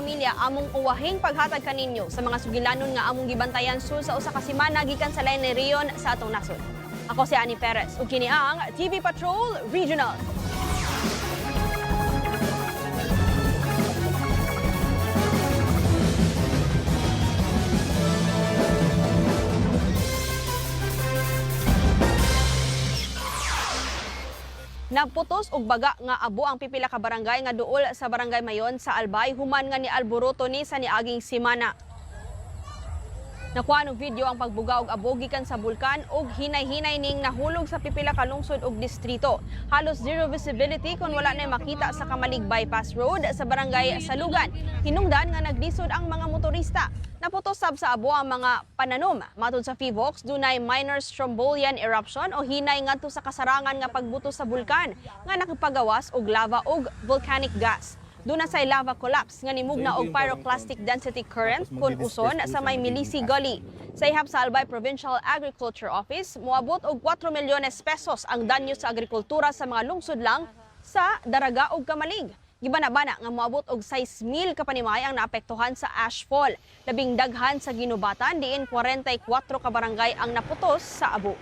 pamilya among uwahing paghatag kaninyo sa mga sugilanon nga among gibantayan sul sa usa ka semana gikan sa lain na rehiyon sa atong nasod. Ako si Annie Perez ug kini ang TV Patrol Regional. Nagputos og baga nga abo ang pipila ka barangay nga duol sa Barangay Mayon sa Albay human nga ni alboroto ni sa niaging semana. Nakuha ng video ang pagbuga og abo gikan sa bulkan ug hinay-hinay ning nahulog sa pipila ka lungsod ug distrito. Halos zero visibility kung wala na makita sa Kamalig Bypass Road sa Barangay Salugan. Hinungdan nga naglisod ang mga motorista. Naputos sab sa abo ang mga pananom. Matod sa PHIVOLCS, dunay minor strombolian eruption o hinay ngadto sa kasarangan nga pagbuto sa bulkan nga nakipagawas og lava ug volcanic gas. Duna say lava collapse nga nimugna og pyroclastic density current kun uson sa may Milisi Gully. Sa ihap sa Albay Provincial Agriculture Office, moabot og 4 milyones pesos ang danyo sa agrikultura sa mga lungsod lang sa Daraga ug Kamalig. Gibana-bana nga moabot og 6,000 ka panimay ang naapektuhan sa ashfall. Labing daghan sa ginubatan diin 44 ka barangay ang naputos sa abo.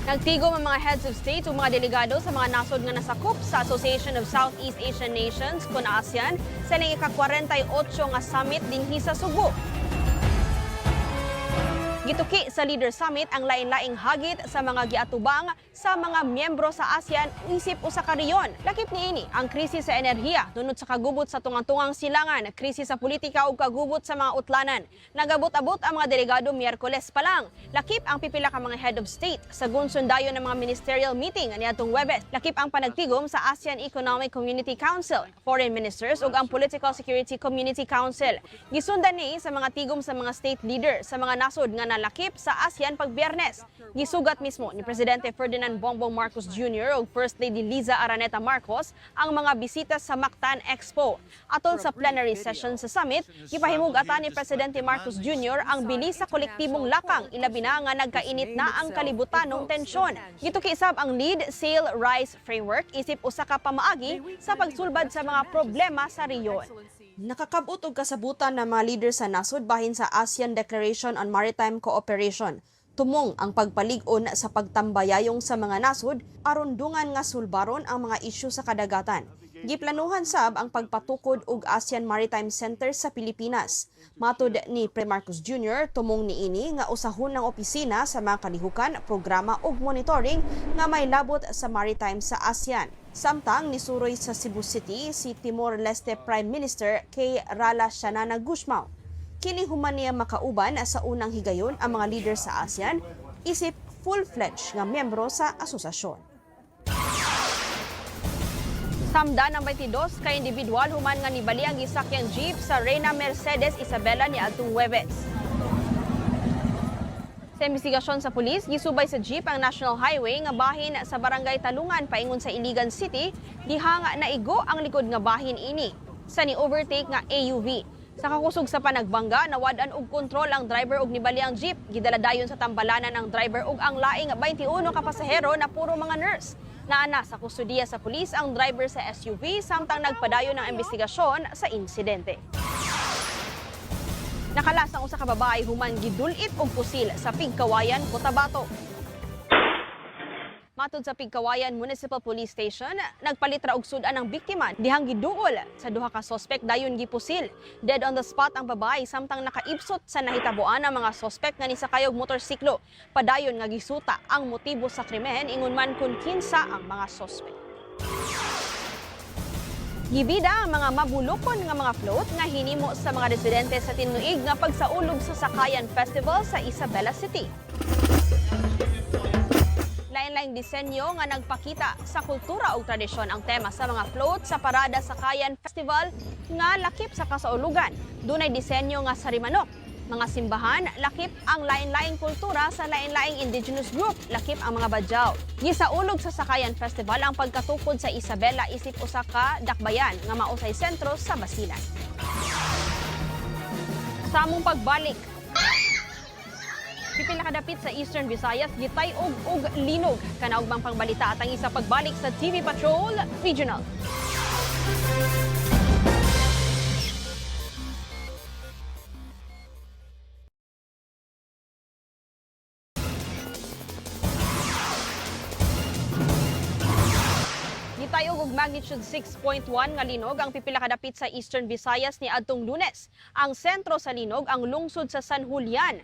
Nagtigom ang mga heads of state o mga delegado sa mga nasod nga nasakop sa Association of Southeast Asian Nations kun ASEAN sa ika-48 nga summit dinhi sa Subo. Gituki sa Leader Summit ang lain-laing hagit sa mga giatubang sa mga miyembro sa ASEAN isip usa ka rehiyon. Lakip niini ang krisis sa enerhiya tungod sa kagubot sa tungang-tungang silangan, krisis sa politika ug kagubot sa mga utlanan. Nagabot-abot ang mga delegado Miyerkules pa lang. Lakip ang pipila ka mga head of state sa gunsundayon ng mga ministerial meeting niadtong Huwebes. Lakip ang panagtigom sa ASEAN Economic Community Council, foreign ministers ug ang Political Security Community Council. Gisundan ni sa mga tigom sa mga state leader sa mga nasod nga lakip sa ASEAN pag Biyernes. Gisugat mismo ni Presidente Ferdinand Bongbong Marcos Jr. ug First Lady Liza Araneta Marcos ang mga bisita sa Mactan Expo. Atol sa plenary session sa summit, gipahimug-atan ni Presidente Marcos Jr. ang bilis sa kolektibong lakang ilabi na nga nagkainit na ang kalibutanong tensyon. Gituki sab ang Lead, Sail, Rise framework isip usa ka pamaagi sa pagsulbad sa mga problema sa rehiyon. Nakakabot og kasabutan ng mga leader sa nasod bahin sa ASEAN Declaration on Maritime Cooperation. Tumong ang pagpalig-on sa pagtambayayong sa mga nasod aron dungan nga sulbaron ang mga isyu sa kadagatan. Giplanuhan sab ang pagpatukod og ASEAN Maritime Center sa Pilipinas. Matud ni Pre Marcos Jr., tumong niini nga usahon ng opisina sa mga kalihukan, programa ug monitoring nga may labot sa maritime sa ASEAN. Samtang nisuroy sa Cebu City si Timor-Leste Prime Minister kay Rala Shanana Gusmao. Kini human niya makauban sa unang higayon ang mga leader sa ASEAN isip full-fledged nga miyembro sa asosasyon. Samda ng 22 ka individual human nga nibali ang gisakyang jeep sa Reina Mercedes Isabela niadtong Huwebes. Sa investigasyon sa pulis, gisubay sa jeep ang National Highway nga bahin sa Barangay Talungan paingon sa Iligan City, dihang naigo ang likod nga bahin ini sa ni-overtake nga AUV. Sa kakusog sa panagbangga, nawad-an og kontrol ang driver og nibali ang jeep. Gidaladayon sa tambalanan ang driver og ang laing 21 ka pasahero na puro mga nurse. Naana sa kustudiya sa pulis ang driver sa SUV samtang nagpadayon ng investigasyon sa insidente. Nakalas ang usa ka babae human gidulit og pusil sa Pigkawayan, Cotabato. Matod sa Pigkawayan Municipal Police Station, nagpalitra og sudan ang biktima dihang giduol sa duha ka suspect dayon gipusil. Dead on the spot ang babae samtang nakaipsot sa nahitabuan ang mga suspect nga nisakay og motorsiklo. Padayon nga gisuta ang motibo sa krimen ingon man kun kinsa ang mga suspect. Gibida ang mga mabulokon nga mga float nga hinimo sa mga residente sa tinuig nga pagsaulog sa Sakayan Festival sa Isabela City. Lain-laing disenyo nga nagpakita sa kultura o tradisyon ang tema sa mga float sa Parada Sakayan Festival nga lakip sa kasaulugan. Dunay disenyo nga sarimanok, mga simbahan, lakip ang lain-laing kultura sa lain-laing indigenous group, lakip ang mga badyaw. Gisaulog sa Sakayan Festival ang pagkatukod sa Isabela isip usa ka dakbayan nga mausay sentro sa Basilan. Sa among pagbalik, pipila kadapit sa Eastern Visayas gitay og linog kanaugmang pangbalita at ang isa pagbalik sa TV Patrol Regional. Nagtayog og magnitude 6.1 nga linog ang pipila ka dapit sa Eastern Visayas ni adtong Lunes. Ang sentro sa linog ang lungsod sa San Julian.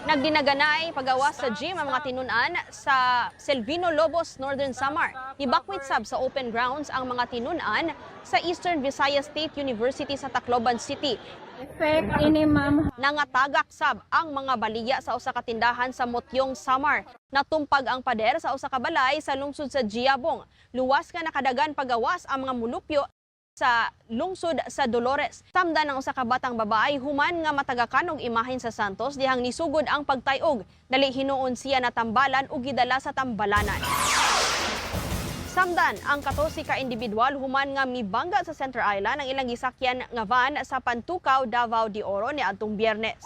Nagdinaganay pagawas sa gym ang mga tinun-an sa Silvino Lobos, Northern Samar. Ibakwit sab sa open grounds ang mga tinun-an sa Eastern Visayas State University sa Tacloban City. Effect ini ma'am. Nangatagak sab ang mga baligya sa usa ka tindahan sa Motyong, Samar. Natumpag ang pader sa usa ka balay sa lungsod sa Giabong. Luwas nga nakadagan pagawas ang mga mulupyo sa lungsod sa Dolores. Tamdan ng usa ka batang babae human nga matagakan og imahen sa Santos dihang nisugod ang pagtayog. Dali hinuon siya na tambalan ug gidala sa tambalanan. Samdan ang 14 ka individual human nga mibangga sa Center Island ang ilang gisakyan nga van sa Pantucaw, Davao de Oro niadtong Biyernes.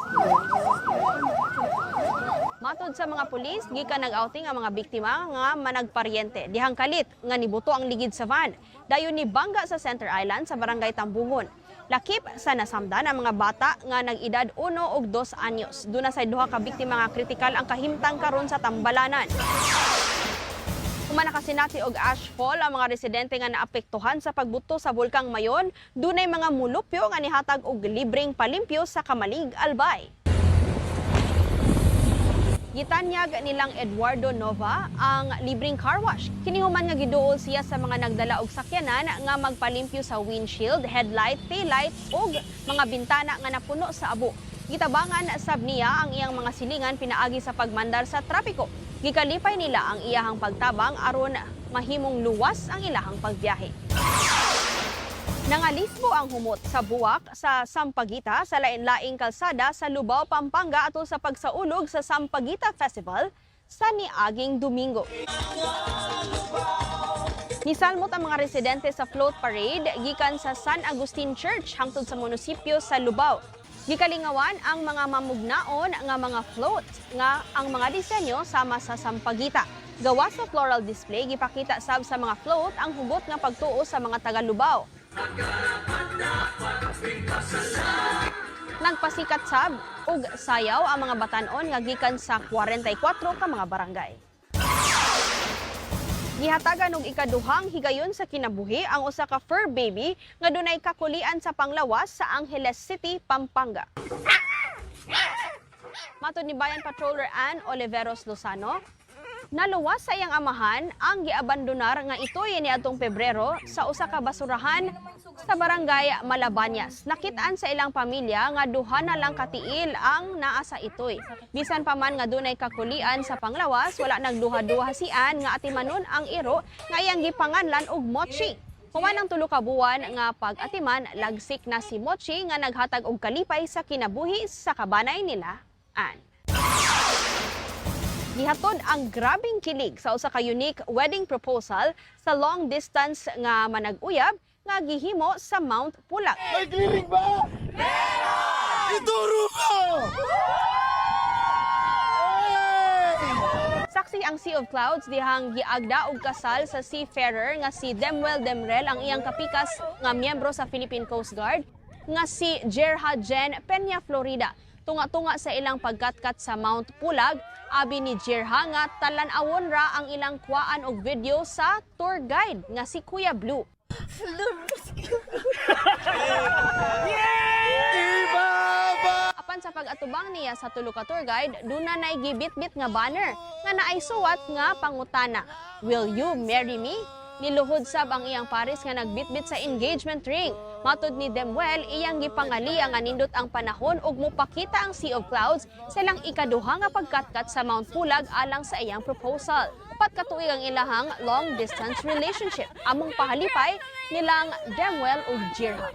Matod sa mga pulis, gikan nag-outing ang mga biktima nga managparyente. Dihang kalit nga nibuto ang ligid sa van. Dayon ni bangga sa Center Island sa barangay Tambungon. Lakip sa nasamdan ang mga bata nga nag-edad 1 ug 2 anyos. Duna sa duha ka biktima nga kritikal ang kahimtang karon sa tambalanan. Human nakasinati og ashfall ang mga residente nga naapektuhan sa pagbuto sa Bulkang Mayon, dunay mga mulupyo nga nihatag og libreng palimpyo sa Kamalig, Albay. Gitanyag nilang Eduardo Nova ang libreng car wash. Kinihuman nga giduol siya sa mga nagdala og sakyanan nga magpalimpyo sa windshield, headlight, taillight ug mga bintana nga napuno sa abo. Gitabangan sab niya ang iyang mga silingan pinaagi sa pagmandar sa trapiko. Gikalipay nila ang iyahang pagtabang aron mahimong luwas ang ilahang pagbiyahe. Nangalisbo ang humot sa buwak sa Sampaguita sa lain-laing kalsada sa Lubao, Pampanga atol sa pagsaulog sa Sampaguita Festival sa niaging Domingo. Nisalmot ang mga residente sa float parade gikan sa San Agustin Church hangtod sa munisipyo sa Lubao. Gikalingawan ang mga mamugnaon nga mga float nga ang mga disenyo sama sa Sampaguita. Gawa sa floral display, gipakita sab sa mga float ang hugot nga pagtuo sa mga taga-Lubao. Nagpasikat sab ug sayaw ang mga batan-on nga gikan sa 44 ka mga barangay. Gihatagan og ikaduhang higayon sa kinabuhi ang usa ka fur baby nga dunay kakulian sa panglawas sa Angeles City, Pampanga. Matod ni Bayan Patroller Ann Oliveros Lozano, naluwas sa iyang amahan ang giabandonar nga itoy niadtong Pebrero sa usa ka basurahan sa barangay Malabanyas. Nakitaan sa ilang pamilya nga duha na lang katiil ang naa sa itoy. Bisan pa man nga dunay kakulian sa panglawas, wala nagduha-duha sian nga atimanon ang iro nga iyang gipanganlan og Mochi. Human ang 3 ka buwan nga pag-atiman, lagsik na si Mochi nga naghatag og kalipay sa kinabuhi sa kabanay nila, Ann. Gihatod ang grabing kilig sa usa ka unique wedding proposal sa long distance nga manag-uyab nga gihimo sa Mount Pulag. May clearing ba? Meron! Ituro ko! Saksi ang Sea of Clouds dihang giagda og kasal sa seafarer nga si Demuel Demrel ang iyang kapikas nga miyembro sa Philippine Coast Guard nga si Gerha Jen Peña Florida. Tunga-tunga sa ilang pagkatkat sa Mount Pulag, abi ni Gerha nga talan-awon ra ang ilang kuwaan og video sa tour guide nga si Kuya Blue. Apan sa pag-atubang niya sa tulo ka tour guide, duna nay gibit-bit nga banner nga naay suwat nga pangutana, "Will you marry me?" Niluhod sab ang iyang pares nga nagbitbit sa engagement ring. Matod ni Demuel, iyang gipangali ang anindot ang panahon ug mopakita ang Sea of Clouds sa ilang ikaduha nga pagkatkat sa Mount Pulag alang sa iyang proposal. 4 ka tuig ang ilahang long distance relationship. Among pahalipay nilang Demuel ug Gerha.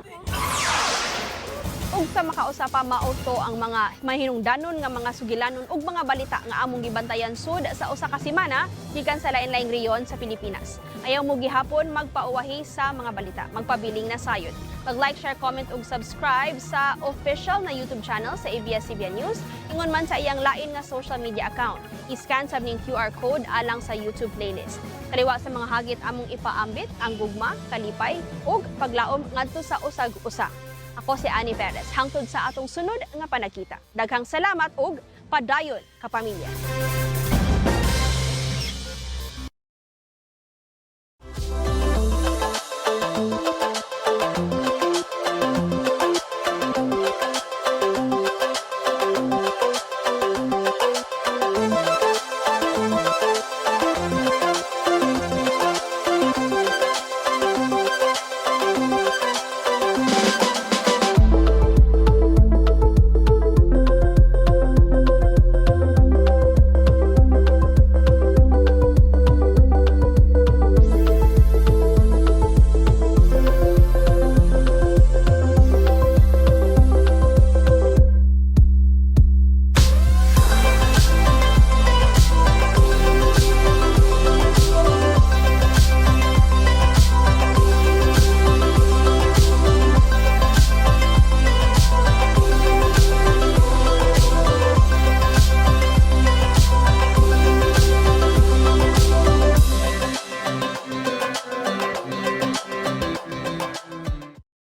Ug sa makausapa maoto ang mga mahinungdanon nga mga sugilanon ug mga balita nga among gibantayan sud sa usa ka semana gikan sa lain-laing rehiyon sa Pilipinas. Ayaw mo gihapon magpauwahi sa mga balita. Magpabiling na sayod. Mag-like, share, comment ug subscribe sa official na YouTube channel sa ABS-CBN News ingon man sa iyang lain nga social media account. I-scan sab ning QR code alang sa YouTube playlist. Kaliwa sa mga hagit among ipaambit ang gugma, kalipay ug paglaom ngadto sa usag-usa. Ako si Annie Perez, hangtod sa atong sunod nga panagkita. Daghang salamat ug padayon kapamilya.